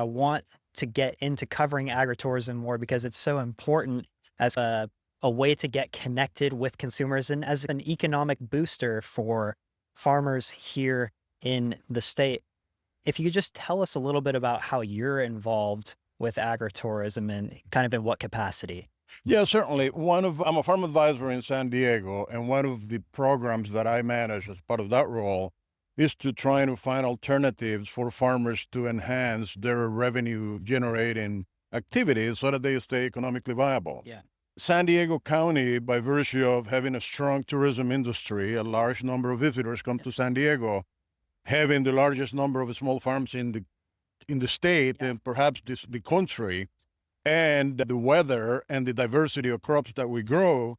I want to get into covering agritourism more because it's so important as a way to get connected with consumers and as an economic booster for farmers here in the state. If you could just tell us a little bit about how you're involved with agritourism and kind of in what capacity. Yeah, certainly. I'm a farm advisor in San Diego, and one of the programs that I manage as part of that role is to try to find alternatives for farmers to enhance their revenue generating activities so that they stay economically viable. Yeah. San Diego County, by virtue of having a strong tourism industry, a large number of visitors come to San Diego, having the largest number of small farms in the state Yeah. and perhaps the country, and the weather and the diversity of crops that we grow,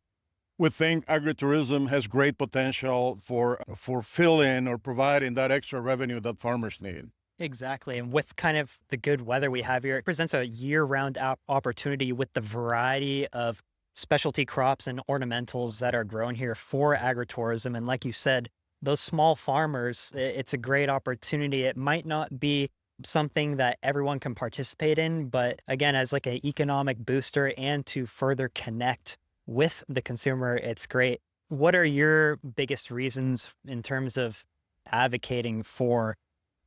we think agritourism has great potential for filling or providing that extra revenue that farmers need. Exactly. And with kind of the good weather we have here, it presents a year round opportunity with the variety of specialty crops and ornamentals that are grown here for agritourism. And like you said, those small farmers, it's a great opportunity. It might not be something that everyone can participate in, but again, as like an economic booster and to further connect with the consumer, it's great. What are your biggest reasons in terms of advocating for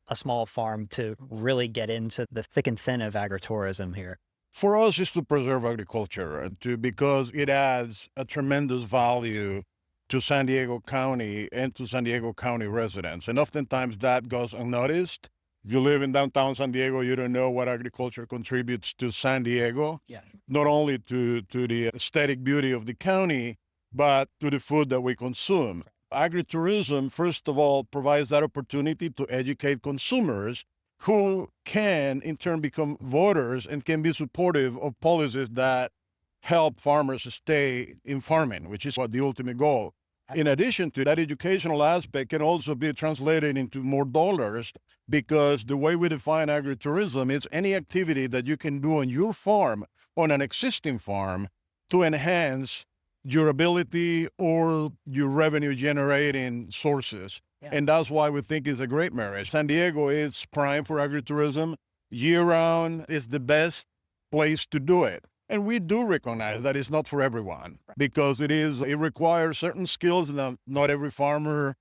a small farm to really get into the thick and thin of agritourism here? For us, is to preserve agriculture, because it adds a tremendous value to San Diego County and to San Diego County residents. And oftentimes that goes unnoticed. If you live in downtown San Diego, you don't know what agriculture contributes to San Diego, Yeah. not only to the aesthetic beauty of the county, but to the food that we consume. Agritourism, first of all, provides that opportunity to educate consumers who can, in turn, become voters and can be supportive of policies that help farmers stay in farming, which is what the ultimate goal. In addition to that, educational aspect can also be translated into more dollars because the way we define agritourism is any activity that you can do on your farm, on an existing farm, to enhance your ability or your revenue generating sources. Yeah. And that's why we think it's a great marriage. San Diego is prime for agritourism. Year round is the best place to do it. And we do recognize that it's not for everyone because it requires certain skills that not every farmer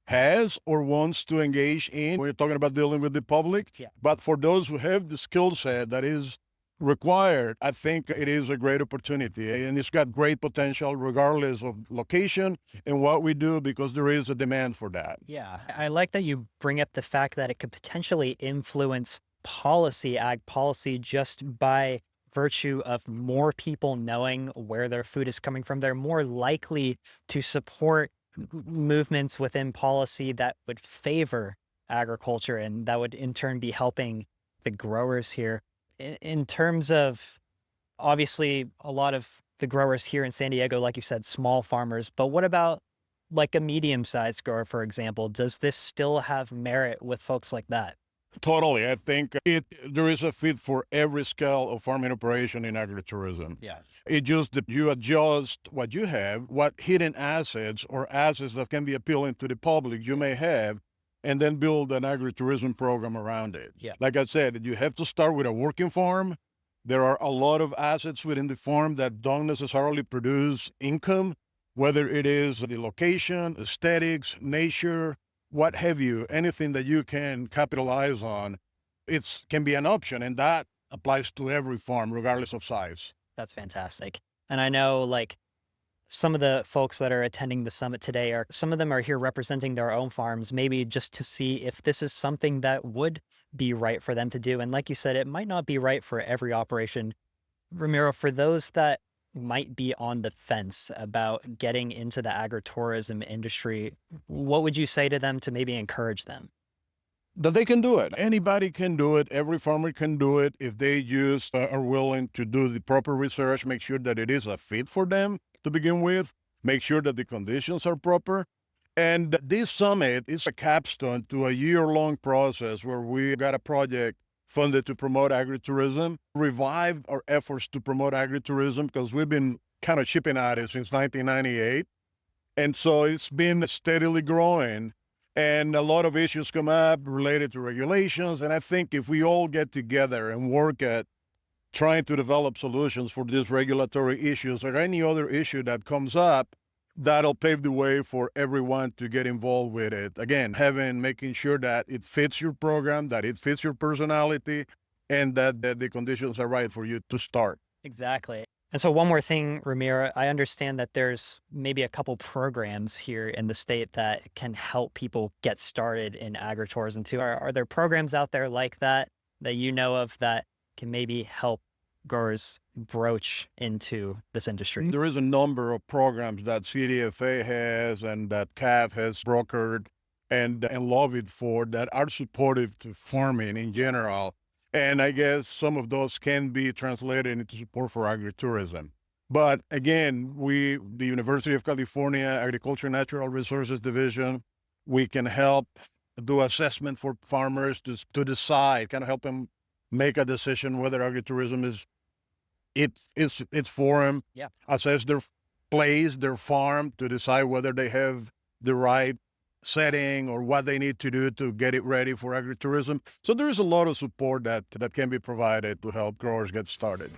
has or wants to engage in. We're talking about dealing with the public. Yeah. But for those who have the skill set that is required, I think it is a great opportunity and it's got great potential regardless of location and what we do because there is a demand for that. Yeah. I like that you bring up the fact that it could potentially influence policy, ag policy, just by virtue of more people knowing where their food is coming from. They're more likely to support movements within policy that would favor agriculture and that would in turn be helping the growers here. In terms of obviously a lot of the growers here in San Diego, like you said, small farmers, but what about like a medium-sized grower, for example? Does this still have merit with folks like that? Totally. I think there is a fit for every scale of farming operation in agritourism. Yeah. It just that you adjust what you have, what hidden assets or assets that can be appealing to the public you may have, and then build an agritourism program around it. Yeah. Like I said, you have to start with a working farm. There are a lot of assets within the farm that don't necessarily produce income, whether it is the location, aesthetics, nature, what have you, anything that you can capitalize on, it can be an option. And that applies to every farm, regardless of size. That's fantastic. And I know like some of the folks that are attending the summit today are some of them are here representing their own farms, maybe just to see if this is something that would be right for them to do. And like you said, it might not be right for every operation. Ramiro, for those that might be on the fence about getting into the agritourism industry, what would you say to them to maybe encourage them? That they can do it. Anybody can do it. Every farmer can do it if they just are willing to do the proper research, make sure that it is a fit for them to begin with, make sure that the conditions are proper. And this summit is a capstone to a year-long process where we got a project funded to promote agritourism, revive our efforts to promote agritourism because we've been kind of chipping at it since 1998. And so it's been steadily growing. And a lot of issues come up related to regulations. And I think if we all get together and work at trying to develop solutions for these regulatory issues or any other issue that comes up, that'll pave the way for everyone to get involved with it. Again, making sure that it fits your program, that it fits your personality, and that the conditions are right for you to start. Exactly. And so one more thing, Ramiro, I understand that there's maybe a couple programs here in the state that can help people get started in agritourism too. Are there programs out there like that that you know of that can maybe help growers broach into this industry? There is a number of programs that CDFA has and that CAF has brokered and lobbied for that are supportive to farming in general. And I guess some of those can be translated into support for agritourism. But again, the University of California Agriculture and Natural Resources Division, we can help do assessment for farmers to decide, kind of help them make a decision whether agritourism is it's for them, Yeah. assess their place, their farm to decide whether they have the right setting or what they need to do to get it ready for agritourism. So there is a lot of support that can be provided to help growers get started.